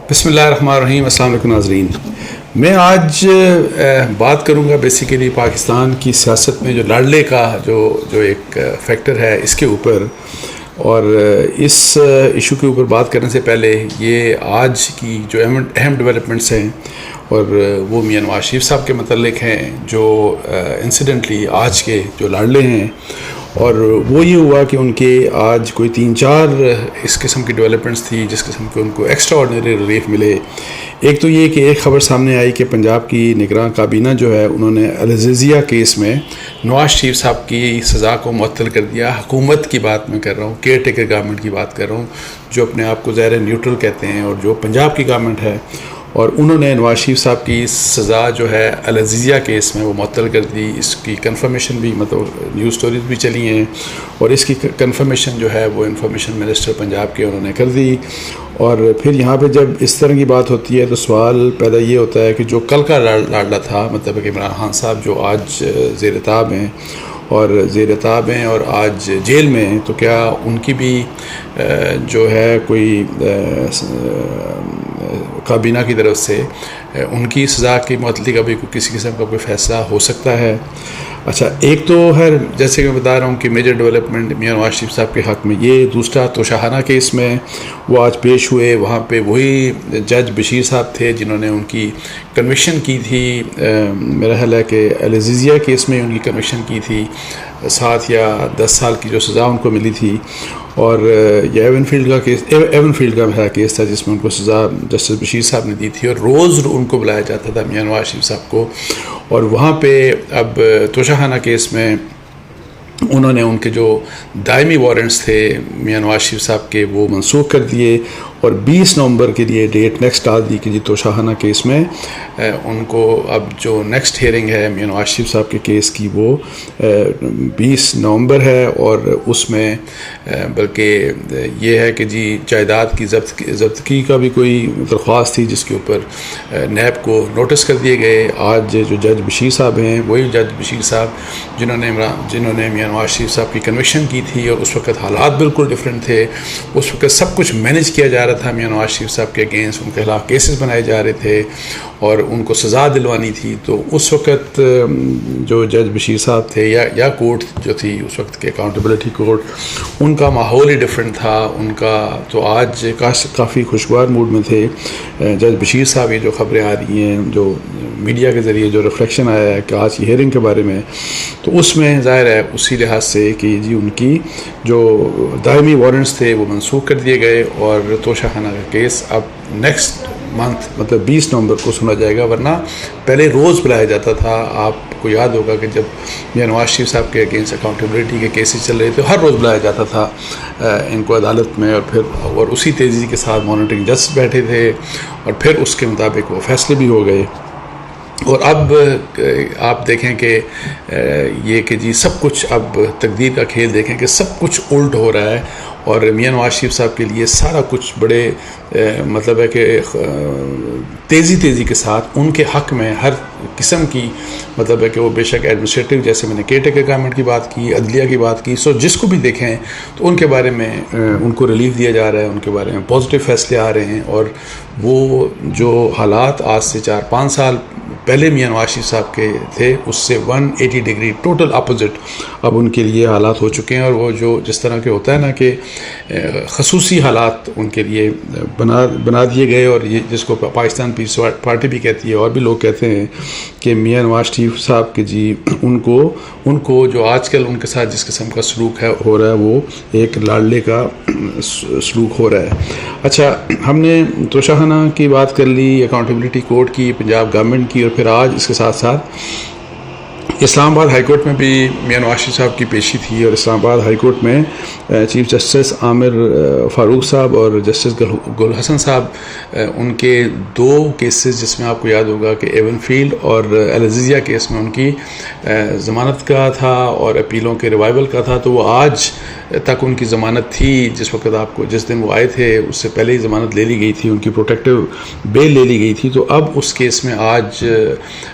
بسم اللہ الرحمن الرحیم. السلام علیکم ناظرین. میں آج بات کروں گا بیسیکلی پاکستان کی سیاست میں جو لاڈلے کا جو ایک فیکٹر ہے اس کے اوپر، اور اس ایشو کے اوپر بات کرنے سے پہلے یہ آج کی جو اہم ڈیولپمنٹس ہیں اور وہ میاں نواز شریف صاحب کے متعلق ہیں جو انسیڈنٹلی آج کے جو لاڈلے ہیں، اور وہ یہ ہوا کہ ان کے آج کوئی 3-4 اس قسم کی ڈیولپمنٹس تھی جس قسم کے ان کو ایکسٹرا آرڈنری ریلیف ملے. ایک تو یہ کہ ایک خبر سامنے آئی کہ پنجاب کی نگراں کابینہ جو ہے انہوں نے العزیزیہ کیس میں نواز شریف صاحب کی سزا کو معطل کر دیا. حکومت کی بات میں کر رہا ہوں، کیئر ٹیکر گورنمنٹ کی بات کر رہا ہوں، جو اپنے آپ کو ظاہر نیوٹرل کہتے ہیں، اور جو پنجاب کی گورنمنٹ ہے، اور انہوں نے نواز شریف صاحب کی سزا جو ہے العزیزیہ کیس میں وہ معطل کر دی. اس کی کنفرمیشن بھی نیوز سٹوریز بھی چلی ہیں، اور اس کی کنفرمیشن جو ہے وہ انفارمیشن منسٹر پنجاب کے انہوں نے کر دی. اور پھر یہاں پہ جب اس طرح کی بات ہوتی ہے تو سوال پیدا یہ ہوتا ہے کہ جو کل کا لاڈلا تھا، مطلب کہ عمران خان صاحب جو آج زیر تاب ہیں اور آج جیل میں ہیں، تو کیا ان کی بھی جو ہے کوئی کابینہ کی طرف سے ان کی سزا کی معطلی کا بھی کسی قسم کا کوئی فیصلہ ہو سکتا ہے؟ اچھا، ایک تو ہے جیسے کہ میں بتا رہا ہوں کہ میجر ڈیولپمنٹ میاں نواز شریف صاحب کے حق میں یہ. دوسرا توشاہانہ کیس میں وہ آج پیش ہوئے، وہاں پہ وہی جج بشیر صاحب تھے جنہوں نے ان کی کنوکشن کی تھی. میرا خیال ہے کہ العزیزیہ کیس میں ان کی کنوکشن کی تھی، 7 یا 10 سال کی جو سزا ان کو ملی تھی. اور یہ ایون فیلڈ کا میرا کیس تھا جس میں ان کو سزا جسٹس بشیر صاحب نے دی تھی، اور روز ان کو بلایا جاتا تھا میاں نواز شریف صاحب کو. اور وہاں پہ اب توشاہانہ کیس میں انہوں نے ان کے جو دائمی وارنٹس تھے میاں نواز شریف صاحب کے وہ منسوخ کر دیے، اور 20 نومبر کے لیے ڈیٹ نیکسٹ ڈال دی کہ جی توشاہانہ کیس میں ان کو اب جو نیکسٹ ہیئرنگ ہے میاں نواز شریف صاحب کے کیس کی وہ 20 نومبر ہے. اور اس میں بلکہ یہ ہے کہ جی جائیداد کی ضبطگی کا بھی کوئی درخواست تھی جس کے اوپر نیب کو نوٹس کر دیے گئے. آج جو جج بشیر صاحب ہیں وہی جج بشیر صاحب جنہوں نے میاں نواز شریف صاحب کی کنوکشن کی تھی، اور اس وقت حالات بالکل ڈیفرنٹ تھے. اس وقت سب کچھ مینیج کیا جا رہا تھا میاں نواز شریف صاحب کے اگینسٹ، ان کے خلاف کیسز بنائے جا رہے تھے اور ان کو سزا دلوانی تھی. تو اس وقت جو جج بشیر صاحب تھے یا کورٹ جو تھی اس وقت کے اکاؤنٹیبلٹی کورٹ، ان کا ماحول ہی ڈفرینٹ تھا. ان کا تو آج کافی خوشگوار موڈ میں تھے جج بشیر صاحب. یہ جو خبریں آ رہی ہیں، جو میڈیا کے ذریعے جو ریفلیکشن آیا ہے کہ آج کی ہیئرنگ کے بارے میں، تو اس میں ظاہر ہے اسی لحاظ سے کہ جی ان کی جو دائمی وارنٹس تھے وہ منسوخ کر دیے گئے، اور توشاہانہ کا کیس اب نیکسٹ منتھ مطلب 20 نومبر کو سنا جائے گا. ورنہ پہلے روز بلایا جاتا تھا. آپ کو یاد ہوگا کہ جب میاں نواز شریف صاحب کے اگینسٹ اکاؤنٹیبلٹی کے کیسز چل رہے تھے ہر روز بلایا جاتا تھا ان کو عدالت میں، اور اسی تیزی کے ساتھ مانیٹرنگ جج بیٹھے تھے، اور پھر اس کے مطابق وہ فیصلے بھی ہو گئے. اور اب آپ دیکھیں کہ یہ کہ جی سب کچھ اب تقدیر کا کھیل دیکھیں کہ سب کچھ الٹ ہو رہا ہے، اور میاں نواز شریف صاحب کے لیے سارا کچھ بڑے مطلب ہے کہ تیزی کے ساتھ ان کے حق میں ہر قسم کی مطلب ہے کہ وہ بے شک ایڈمنسٹریٹو، جیسے میں نے کیئر ٹیکر گورنمنٹ کی بات کی، عدلیہ کی بات کی، جس کو بھی دیکھیں تو ان کے بارے میں ان کو ریلیف دیا جا رہا ہے، ان کے بارے میں پازیٹیو فیصلے آ رہے ہیں. اور وہ جو حالات آج سے 4-5 سال پہلے میاں نواز شریف صاحب کے تھے اس سے 180 ڈگری ٹوٹل اپوزٹ اب ان کے لیے حالات ہو چکے ہیں. اور وہ جو جس طرح کے ہوتا ہے نا کہ خصوصی حالات ان کے لیے بنا دیے گئے، اور یہ جس کو پاکستان پیپلز پارٹی بھی کہتی ہے اور بھی لوگ کہتے ہیں کہ میاں نواز شریف صاحب کے جی ان کو جو آج کل ان کے ساتھ جس قسم کا سلوک ہو رہا ہے وہ ایک لاڈلے کا سلوک ہو رہا ہے. اچھا، ہم نے توشاہانہ کی بات کر لی، اکاؤنٹیبلٹی کورٹ کی، پنجاب گورنمنٹ کی، اور پھر آج اس کے ساتھ ساتھ اسلام آباد ہائی کورٹ میں بھی میاں نواز شریف صاحب کی پیشی تھی. اور اسلام آباد ہائی کورٹ میں چیف جسٹس عامر فاروق صاحب اور جسٹس گل حسن صاحب، ان کے 2 کیسز جس میں آپ کو یاد ہوگا کہ ایون فیلڈ اور العزیزیہ کیس میں ان کی ضمانت کا تھا اور اپیلوں کے ریوائول کا تھا. تو وہ آج تک ان کی ضمانت تھی. جس وقت آپ کو جس دن وہ آئے تھے اس سے پہلے ہی ضمانت لے لی گئی تھی، ان کی پروٹیکٹیو بیل لے لی گئی تھی. تو اب اس کیس میں آج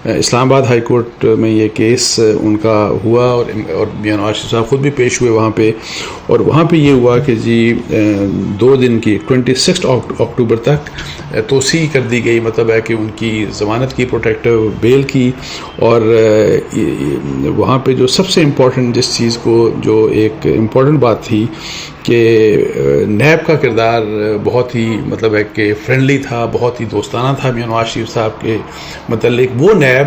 اسلام آباد ہائی کورٹ میں یہ کیس کیس ان کا ہوا اور میاں نواز شریف صاحب خود بھی پیش ہوئے وہاں پہ، اور وہاں پہ یہ ہوا کہ جی 2 دن کی 26 اکتوبر تک توسیع کر دی گئی، مطلب ہے کہ ان کی ضمانت کی، پروٹیکٹیو بیل کی، اور وہاں پہ جو سب سے امپورٹنٹ جس چیز کو جو ایک امپورٹنٹ بات تھی کہ نیب کا کردار بہت ہی مطلب ہے کہ فرینڈلی تھا، بہت ہی دوستانہ تھا میاں نواز شریف صاحب کے متعلق. وہ نیب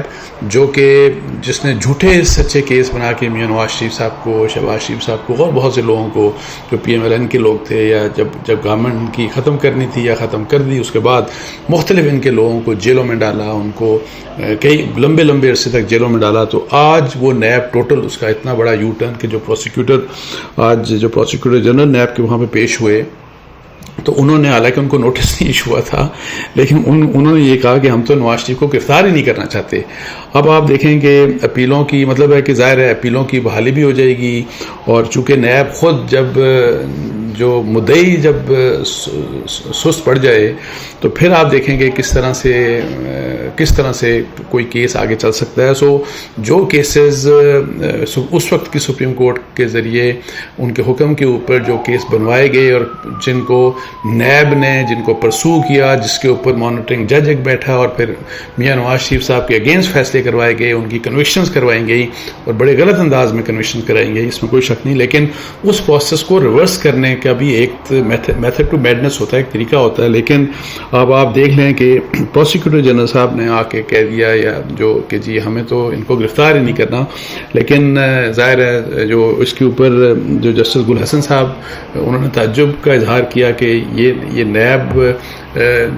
جو کہ جس نے جھوٹے سچے کیس بنا کے میاں نواز شریف صاحب کو، شہباز شریف صاحب کو اور بہت سے لوگوں کو جو PMLN کے لوگ تھے، یا جب گورنمنٹ ان کی ختم کرنی تھی یا ختم کر دی، اس کے بعد مختلف ان کے لوگوں کو جیلوں میں ڈالا، ان کو کئی لمبے عرصے تک جیلوں میں ڈالا. تو آج وہ نیب ٹوٹل اس کا اتنا بڑا یو ٹرن کہ جو پروسیکیوٹر جنرل نیب کے وہاں پہ پیش ہوئے، تو انہوں نے، حالانکہ ان کو نوٹس نہیں ایشو ہوا تھا، لیکن انہوں نے یہ کہا کہ ہم تو نواز شریف کو گرفتار ہی نہیں کرنا چاہتے. اب آپ دیکھیں کہ اپیلوں کی مطلب ہے کہ ظاہر ہے اپیلوں کی بحالی بھی ہو جائے گی، اور چونکہ نیب خود جب جو مدعی جب سست پڑ جائے تو پھر آپ دیکھیں گے کس طرح سے کوئی کیس آگے چل سکتا ہے. سو جو کیسز اس وقت کی سپریم کورٹ کے ذریعے ان کے حکم کے اوپر جو کیس بنوائے گئے اور جن کو نیب نے جن کو پرسو کیا، جس کے اوپر مانیٹرنگ جج ایک بیٹھا اور پھر میاں نواز شریف صاحب کے اگینسٹ فیصلے کروائے گئے، ان کی کنوکشنز کروائیں گئی اور بڑے غلط انداز میں کنوکشن کرائی گئی، اس میں کوئی شک نہیں. لیکن اس پروسیس کو ریورس کرنے کا بھی ایک میتھڈ ٹو میڈنس ہوتا ہے، ایک طریقہ ہوتا ہے. لیکن اب آپ دیکھ لیں کہ پروسیکیوٹر جنرل صاحب نے آ کے کہہ دیا یا جو کہ جی ہمیں تو ان کو گرفتار ہی نہیں کرنا. لیکن ظاہر ہے جو اس کے اوپر جو جسٹس گل حسن صاحب انہوں نے تعجب کا اظہار کیا کہ یہ نیب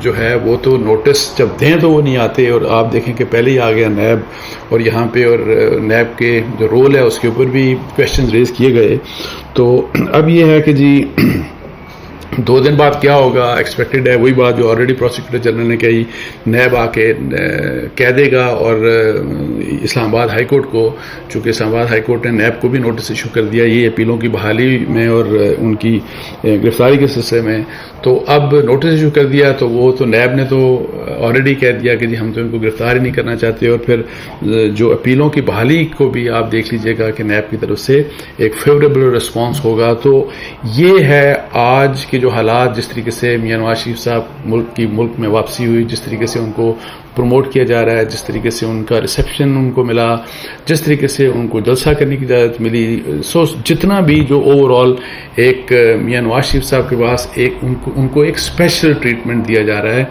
جو ہے وہ تو نوٹس جب دیں تو وہ نہیں آتے، اور آپ دیکھیں کہ پہلے ہی آ گیا نیب، اور یہاں پہ اور نیب کے جو رول ہے اس کے اوپر بھی کویشچن ریز کیے گئے. تو اب یہ ہے کہ جی 2 دن بعد کیا ہوگا، ایکسپیکٹڈ ہے وہی بات جو آلریڈی پروسیکیوٹر جنرل نے کہی، نیب آ کے کہہ دے گا. اور اسلام آباد ہائی کورٹ کو، چونکہ اسلام آباد ہائی کورٹ نے نیب کو بھی نوٹس ایشو کر دیا یہ اپیلوں کی بحالی میں اور ان کی گرفتاری کے سلسلے میں، تو اب نوٹس ایشو کر دیا تو وہ تو نیب نے تو آلریڈی کہہ دیا کہ جی ہم تو ان کو گرفتار ہی نہیں کرنا چاہتے. اور پھر جو اپیلوں کی بحالی کو بھی آپ دیکھ لیجئے گا کہ نیب کی طرف سے ایک فیوریبل رسپانس ہوگا. تو یہ ہے آج کے جو حالات، جس طریقے سے میاں نواز شریف صاحب ملک میں واپسی ہوئی، جس طریقے سے ان کو پروموٹ کیا جا رہا ہے، جس طریقے سے ان کا ریسیپشن ان کو ملا، جس طریقے سے ان کو جلسہ کرنے کی اجازت ملی. سو جتنا بھی جو اوور آل ایک میاں نواز شریف صاحب کے پاس ان کو ایک اسپیشل ٹریٹمنٹ دیا جا رہا ہے،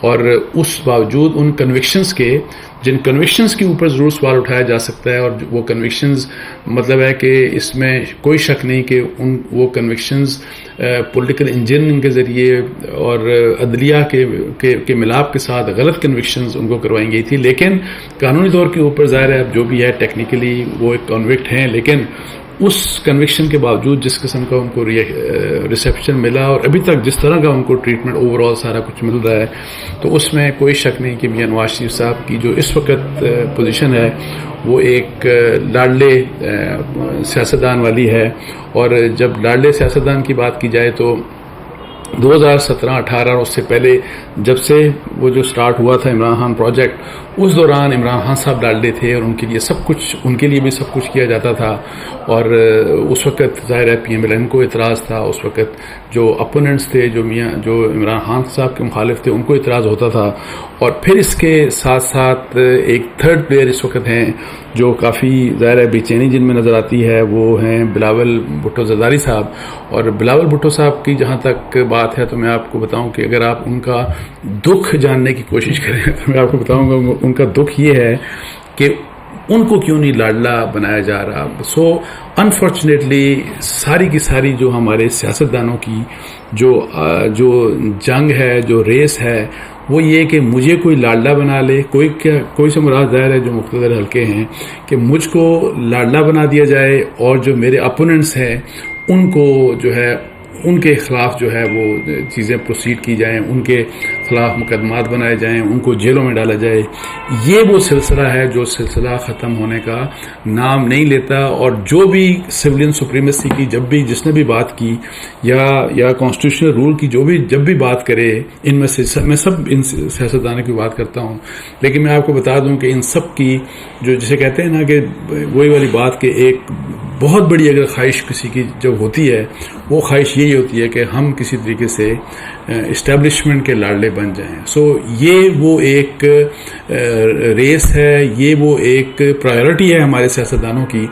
اور اس باوجود ان کنوکشنز کے، جن کنوکشنز کے اوپر ضرور سوال اٹھایا جا سکتا ہے، اور وہ کنوکشنز مطلب ہے کہ اس میں کوئی شک نہیں کہ وہ کنوکشنز پولیٹیکل انجینئرنگ کے ذریعے اور عدلیہ کے ملاپ کے ساتھ غلط کنوکشنز ان کو کروائی گئی تھی. لیکن قانونی طور کے اوپر ظاہر ہے جو بھی ہے ٹیکنیکلی وہ ایک کنوکٹ ہیں، لیکن اس کنوکشن کے باوجود جس قسم کا ان کو ریسیپشن ملا اور ابھی تک جس طرح کا ان کو ٹریٹمنٹ اوور آل سارا کچھ مل رہا ہے، تو اس میں کوئی شک نہیں کہ میاں نواز شریف صاحب کی جو اس وقت پوزیشن ہے وہ ایک لاڈلے سیاستدان والی ہے. اور جب لاڈلے سیاستدان کی بات کی جائے تو 2017-18 اور اس سے پہلے جب سے وہ جو سٹارٹ ہوا تھا عمران خان پروجیکٹ، اس دوران عمران خان صاحب ڈالتے تھے اور ان کے لیے بھی سب کچھ کیا جاتا تھا. اور اس وقت ظاہر ہے PMLN کو اعتراض تھا، اس وقت جو اپوننٹس تھے، جو عمران خان صاحب کے مخالف تھے، ان کو اعتراض ہوتا تھا. اور پھر اس کے ساتھ ساتھ ایک تھرڈ پلیئر اس وقت ہیں جو کافی ظاہر ہے بے چینی جن میں نظر آتی ہے، وہ ہیں بلاول بھٹو زرداری صاحب. اور بلاول بھٹو صاحب کی جہاں تک بات ہے تو میں آپ کو بتاؤں کہ اگر آپ ان کا دکھ جاننے کی کوشش کریں تو میں آپ کو بتاؤں گا ان کا دکھ یہ ہے کہ ان کو کیوں نہیں لاڈلا بنایا جا رہا. سو انفارچونیٹلی ساری کی ساری جو ہمارے سیاستدانوں کی جو جنگ ہے، جو ریس ہے، وہ یہ کہ مجھے کوئی لاڈلا بنا لے. کوئی سے مراد ظاہر ہے جو مقتدر حلقے ہیں کہ مجھ کو لاڈلا بنا دیا جائے، اور جو میرے اپوننٹس ہیں ان کو جو ہے ان کے خلاف جو ہے وہ چیزیں پروسیڈ کی جائیں، ان کے خلاف مقدمات بنائے جائیں، ان کو جیلوں میں ڈالا جائے. یہ وہ سلسلہ ہے جو سلسلہ ختم ہونے کا نام نہیں لیتا. اور جو بھی سویلین سپریمیسی کی جس نے بھی بات کی یا کانسٹیٹیوشنل رول کی جب بھی بات کرے، ان میں سے میں سب ان سیاستدانوں کی بات کرتا ہوں، لیکن میں آپ کو بتا دوں کہ ان سب کی جو جسے کہتے ہیں نا کہ وہی والی بات کہ ایک بہت بڑی اگر خواہش کسی کی جب ہوتی ہے، وہ خواہش یہی ہوتی ہے کہ ہم کسی طریقے سے اسٹیبلشمنٹ کے لاڈلے بن جائیں. سو یہ وہ ایک ریس ہے، یہ وہ ایک پرائیورٹی ہے ہمارے سیاستدانوں کی،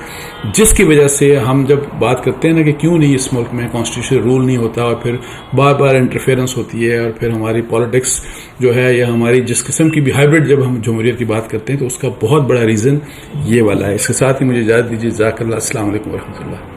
جس کی وجہ سے ہم جب بات کرتے ہیں نا کہ کیوں نہیں اس ملک میں کانسٹیٹیوشن رول نہیں ہوتا، اور پھر بار بار انٹرفیئرنس ہوتی ہے، اور پھر ہماری پالیٹکس جو ہے یا ہماری جس قسم کی بھی ہائبرڈ جب ہم جمہوریت کی بات کرتے ہیں، تو اس کا بہت بڑا ریزن یہ والا ہے. اس کے ساتھ ہی مجھے اجازت دیجیے. جزاک اللہ. السلام علیکم ورحمۃ اللہ.